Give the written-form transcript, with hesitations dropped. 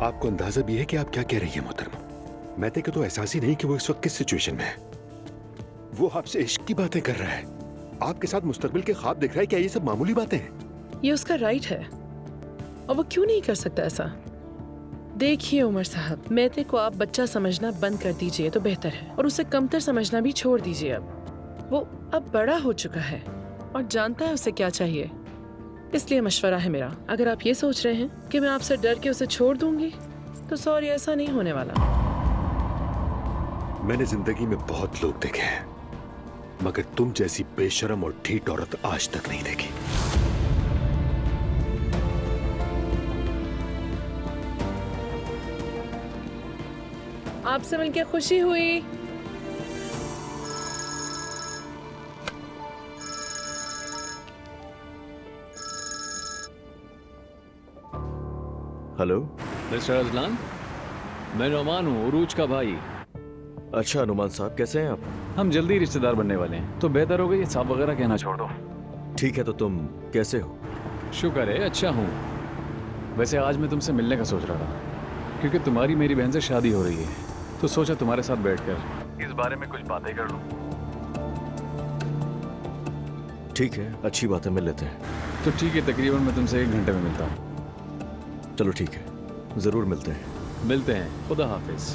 आपको अंदाजा भी है कि आप क्या कह रही है मोहतरमा? मैते को तो एहसास ही नहीं कि वो इस वक्त किस सिचुएशन में है। वो आपसे इश्क की बातें कर रहा है, आपके साथ मुस्तकबिल के ख्वाब देख रहा है। क्या ये सब मामूली बातें हैं? ये उसका राइट है और वो क्यों नहीं कर सकता ऐसा। देखिए उमर साहब, मैते को आप बच्चा समझना बंद कर दीजिए तो बेहतर है, और उसे कमतर समझना भी छोड़ दीजिए। अब वो अब बड़ा हो चुका है और जानता है उसे क्या चाहिए। इसलिए मशवरा है मेरा, अगर आप ये सोच रहे हैं कि मैं आपसे डर के उसे छोड़ दूंगी तो सॉरी, ऐसा नहीं होने वाला। मैंने जिंदगी में बहुत लोग देखे हैं, मगर तुम जैसी बेशरम और ढीठ औरत आज तक नहीं देखी। आपसे मिलकर खुशी हुई। हेलो। मिस्टर अजलान, मैं नोमान हूँ, उरूज का भाई। अच्छा अनुमान साहब, कैसे हैं आप? हम जल्दी रिश्तेदार बनने वाले हैं, तो बेहतर होगा ये साहब वगैरह कहना छोड़ दो। ठीक है, तो तुम कैसे हो? शुक्र है, अच्छा हूँ। वैसे आज मैं तुमसे मिलने का सोच रहा था, क्योंकि तुम्हारी मेरी बहन से शादी हो रही है, तो सोचा तुम्हारे साथ बैठकर इस बारे में कुछ बातें कर लूँ। ठीक है, अच्छी बात है, मिल लेते हैं। तो ठीक है, तकरीबन मैं तुमसे 1 घंटे में मिलता हूँ। चलो ठीक है, जरूर मिलते हैं। मिलते हैं, खुदा हाफिज।